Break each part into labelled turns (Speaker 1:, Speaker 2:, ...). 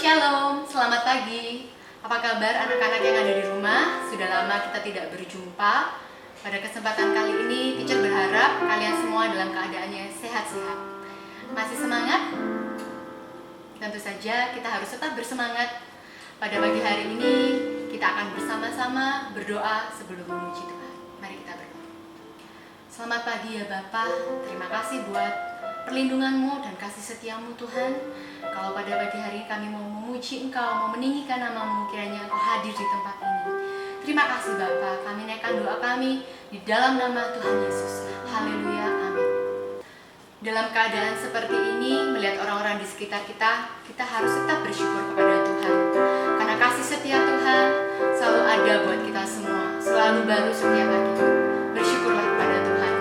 Speaker 1: Shalom, selamat pagi. Apa kabar anak-anak yang ada di rumah? Sudah lama kita tidak berjumpa. Pada kesempatan kali ini, teacher berharap kalian semua dalam keadaannya sehat-sehat. Masih semangat? Tentu saja kita harus tetap bersemangat. Pada pagi hari ini, kita akan bersama-sama berdoa sebelum memuji Tuhan. Mari kita berdoa. Selamat pagi ya Bapa, terima kasih buat perlindungan-Mu dan kasih setia-Mu Tuhan. Kalau pada pagi hari kami mau memuji Engkau, mau meninggikan nama-Mu, kiranya Engkau hadir di tempat ini. Terima kasih Bapa, kami naikkan doa kami di dalam nama Tuhan Yesus. Haleluya, amin. Dalam keadaan seperti ini, melihat orang-orang di sekitar kita, kita harus tetap bersyukur kepada Tuhan. Karena kasih setia Tuhan selalu ada buat kita semua, selalu baru setiap pagi. Bersyukurlah kepada Tuhan.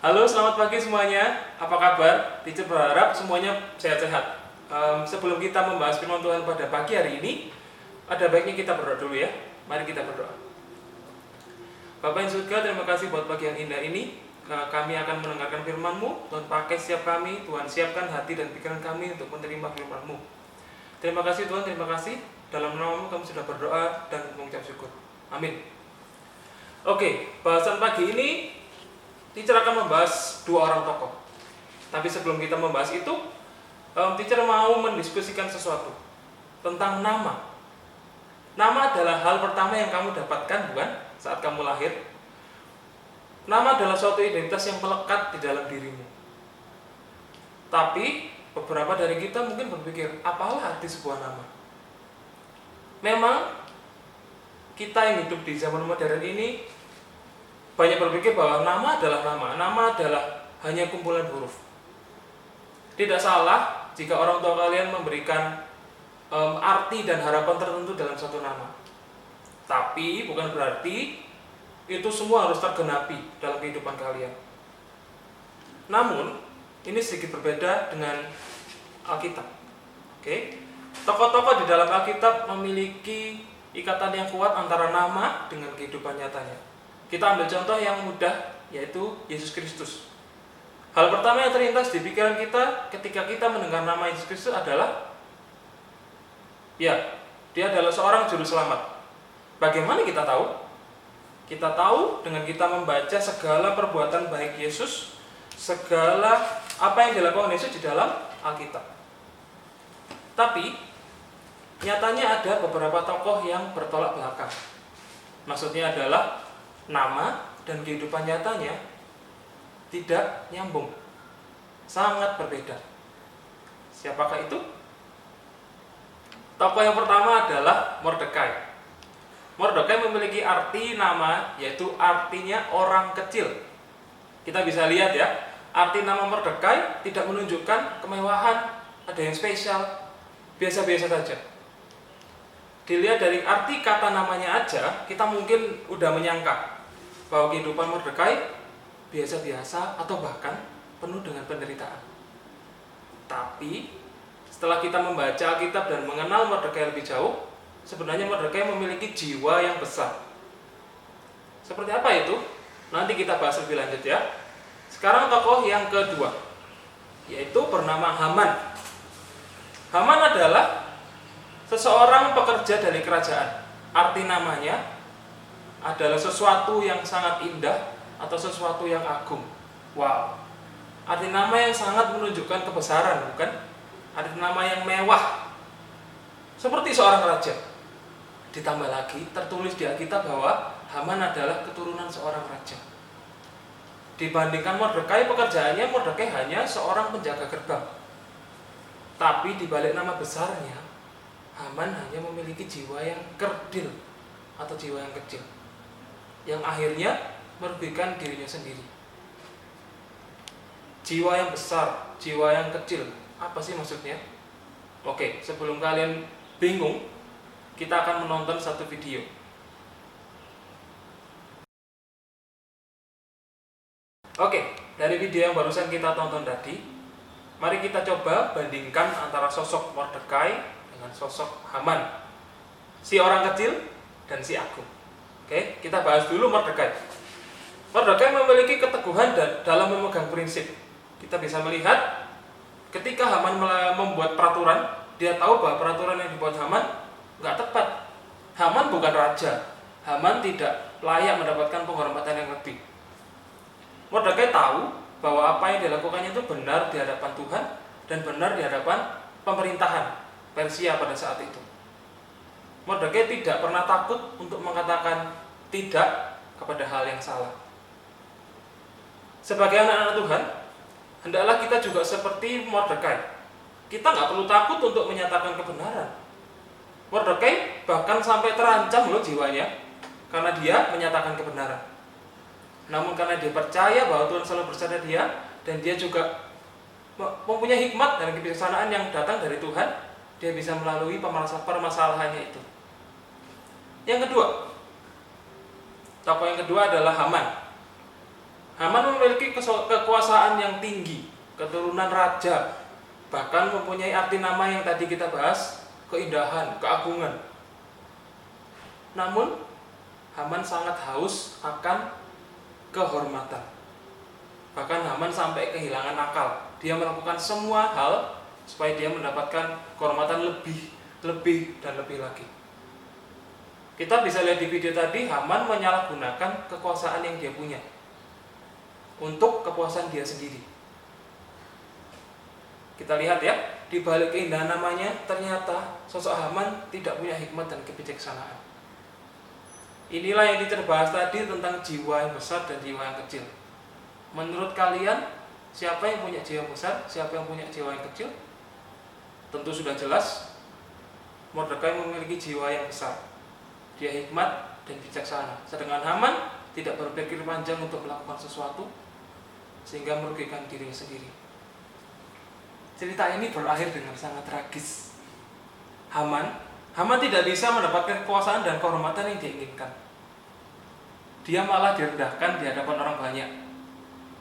Speaker 2: Halo, selamat pagi semuanya. Apa kabar? Teacher berharap semuanya sehat-sehat. Sebelum kita membahas firman Tuhan pada pagi hari ini, ada baiknya kita berdoa dulu ya. Mari kita berdoa. Bapak yang surga, terima kasih buat pagi yang indah ini. Kami akan mendengarkan firman-Mu. Tuhan pakai setiap kami, Tuhan siapkan hati dan pikiran kami untuk menerima firman-Mu. Terima kasih Tuhan, terima kasih. Dalam nama-Mu kami sudah berdoa dan mengucap syukur. Amin. Oke, bahasan pagi ini teacher akan membahas dua orang tokoh. Tapi sebelum kita membahas itu, teacher mau mendiskusikan sesuatu tentang nama. Nama adalah hal pertama yang kamu dapatkan, bukan? Saat kamu lahir. Nama adalah suatu identitas yang melekat di dalam dirimu. Tapi beberapa dari kita mungkin berpikir, apalah arti sebuah nama? Memang kita yang hidup di zaman modern ini banyak berpikir bahwa nama adalah nama. Nama adalah hanya kumpulan huruf. Tidak salah jika orang tua kalian memberikan arti dan harapan tertentu dalam satu nama. Tapi bukan berarti itu semua harus tergenapi dalam kehidupan kalian. Namun, ini sedikit berbeda dengan Alkitab. Oke? Tokoh-tokoh di dalam Alkitab memiliki ikatan yang kuat antara nama dengan kehidupan nyatanya. Kita ambil contoh yang mudah, yaitu Yesus Kristus. Hal pertama yang terlintas di pikiran kita ketika kita mendengar nama Yesus Kristus adalah, ya, dia adalah seorang juru selamat. Bagaimana kita tahu? Kita tahu dengan kita membaca segala perbuatan baik Yesus, segala apa yang dilakukan Yesus di dalam Alkitab. Tapi nyatanya ada beberapa tokoh yang bertolak belakang. Maksudnya adalah nama dan kehidupan nyatanya tidak nyambung, sangat berbeda. Siapakah itu? Tokoh yang pertama adalah Mordekai. Mordekai memiliki arti nama, yaitu artinya orang kecil. Kita bisa lihat ya, arti nama Mordekai tidak menunjukkan kemewahan, ada yang spesial, biasa-biasa saja. Dilihat dari arti kata namanya aja, kita mungkin udah menyangka bahwa kehidupan Mordekai biasa-biasa atau bahkan penuh dengan penderitaan. Tapi setelah kita membaca Alkitab dan mengenal Mordekai lebih jauh, sebenarnya Mordekai memiliki jiwa yang besar. Seperti apa itu? Nanti kita bahas lebih lanjut ya. Sekarang tokoh yang kedua, yaitu bernama Haman. Haman adalah seseorang pekerja dari kerajaan. Arti namanya adalah sesuatu yang sangat indah atau sesuatu yang agung. Wow. Arti nama yang sangat menunjukkan kebesaran, bukan? Arti nama yang mewah. Seperti seorang raja. Ditambah lagi tertulis di Alkitab bahwa Haman adalah keturunan seorang raja. Dibandingkan Mordekai, pekerjaannya Mordekai hanya seorang penjaga gerbang. Tapi di balik nama besarnya, Haman hanya memiliki jiwa yang kerdil atau jiwa yang kecil, yang akhirnya merugikan dirinya sendiri. Jiwa yang besar, jiwa yang kecil, apa sih maksudnya? Oke, sebelum kalian bingung, kita akan menonton satu video. Oke, dari video yang barusan kita tonton tadi, mari kita coba bandingkan antara sosok Mordekai dengan sosok Haman, si orang kecil dan si agung. Oke, kita bahas dulu Mordekai. Mordekai memiliki keteguhan dalam memegang prinsip. Kita bisa melihat ketika Haman membuat peraturan, dia tahu bahwa peraturan yang dibuat Haman nggak tepat. Haman bukan raja. Haman tidak layak mendapatkan penghormatan yang lebih. Mordekai tahu bahwa apa yang dilakukannya itu benar di hadapan Tuhan dan benar di hadapan pemerintahan Persia pada saat itu. Mordekai tidak pernah takut untuk mengatakan tidak kepada hal yang salah. Sebagai anak-anak Tuhan, hendaklah kita juga seperti Mordekai. Kita nggak perlu takut untuk menyatakan kebenaran. Mordekai bahkan sampai terancam loh jiwanya karena dia menyatakan kebenaran. Namun karena dia percaya bahwa Tuhan selalu bersama dia, dan dia juga mempunyai hikmat dan kebijaksanaan yang datang dari Tuhan, dia bisa melalui permasalahannya itu. Yang kedua, tokoh yang kedua adalah Haman. Haman memiliki kekuasaan yang tinggi, keturunan raja, bahkan mempunyai arti nama yang tadi kita bahas, keindahan, keagungan. Namun, Haman sangat haus akan kehormatan. Bahkan Haman sampai kehilangan akal. Dia melakukan semua hal supaya dia mendapatkan kehormatan lebih dan lebih lagi. Kita bisa lihat di video tadi, Haman menyalahgunakan kekuasaan yang dia punya untuk kepuasan dia sendiri. Kita lihat ya, di balik keindahan namanya, ternyata sosok Haman tidak punya hikmat dan kebijaksanaan. Inilah yang dibahas tadi tentang jiwa yang besar dan jiwa yang kecil. Menurut kalian, siapa yang punya jiwa besar, siapa yang punya jiwa yang kecil? Tentu sudah jelas, Mordekai memiliki jiwa yang besar. Dia hikmat dan bijaksana. Sedangkan Haman tidak berpikir panjang untuk melakukan sesuatu sehingga merugikan dirinya sendiri. Cerita ini berakhir dengan sangat tragis. Haman tidak bisa mendapatkan kekuasaan dan kehormatan yang diinginkan. Dia malah direndahkan di hadapan orang banyak.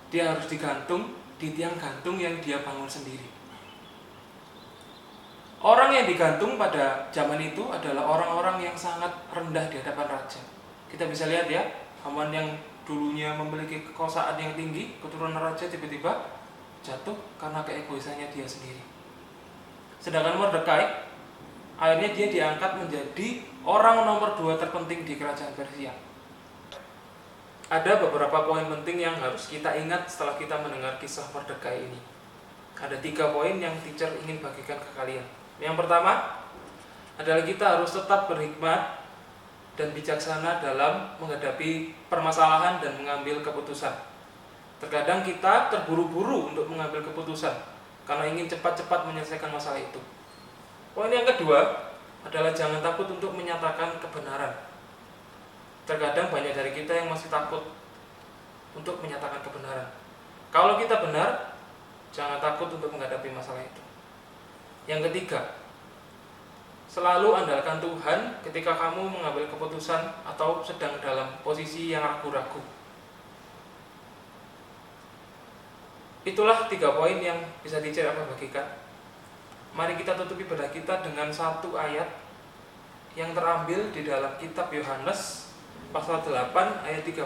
Speaker 2: Dia harus digantung di tiang gantung yang dia bangun sendiri. Orang yang digantung pada zaman itu adalah orang-orang yang sangat rendah di hadapan raja. Kita bisa lihat ya, Haman yang dulunya memiliki kekuasaan yang tinggi, keturunan raja, tiba-tiba jatuh karena keegoisannya dia sendiri. Sedangkan Mordekai, akhirnya dia diangkat menjadi orang nomor 2 terpenting di kerajaan Persia. Ada beberapa poin penting yang harus kita ingat setelah kita mendengar kisah Mordekai ini. Ada 3 poin yang teacher ingin bagikan ke kalian. Yang pertama adalah kita harus tetap berhikmat dan bijaksana dalam menghadapi permasalahan dan mengambil keputusan. Terkadang kita terburu-buru untuk mengambil keputusan karena ingin cepat-cepat menyelesaikan masalah itu. Poin yang kedua adalah jangan takut untuk menyatakan kebenaran. Terkadang banyak dari kita yang masih takut untuk menyatakan kebenaran. Kalau kita benar, jangan takut untuk menghadapi masalah itu. Yang ketiga, selalu andalkan Tuhan ketika kamu mengambil keputusan atau sedang dalam posisi yang ragu-ragu. Itulah 3 poin yang bisa teacher bagikan. Mari kita tutupi ibadah kita dengan satu ayat yang terambil di dalam kitab Yohanes pasal 8 ayat 32.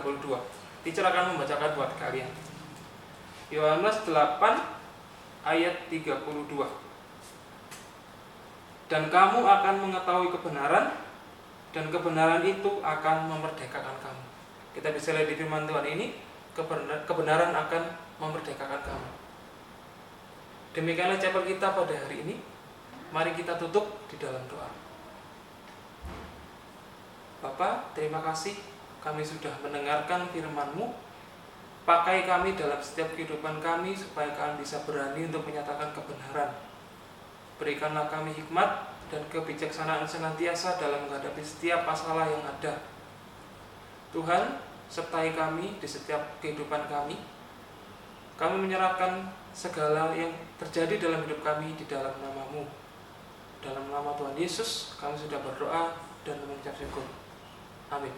Speaker 2: Teacher akan membacakan buat kalian. Yohanes 8 ayat 32. Dan kamu akan mengetahui kebenaran, dan kebenaran itu akan memerdekakan kamu. Kita bisa lihat di firman Tuhan ini, kebenaran akan memerdekakan kamu. Demikianlah chapel kita pada hari ini. Mari kita tutup di dalam doa. Bapa, terima kasih kami sudah mendengarkan firman-Mu. Pakai kami dalam setiap kehidupan kami supaya kami bisa berani untuk menyatakan kebenaran. Berikanlah kami hikmat dan kebijaksanaan senantiasa dalam menghadapi setiap masalah yang ada. Tuhan, sertai kami di setiap kehidupan kami. Kami menyerahkan segala yang terjadi dalam hidup kami di dalam nama-Mu. Dalam nama Tuhan Yesus, kami sudah berdoa dan mengucap syukur. Amin.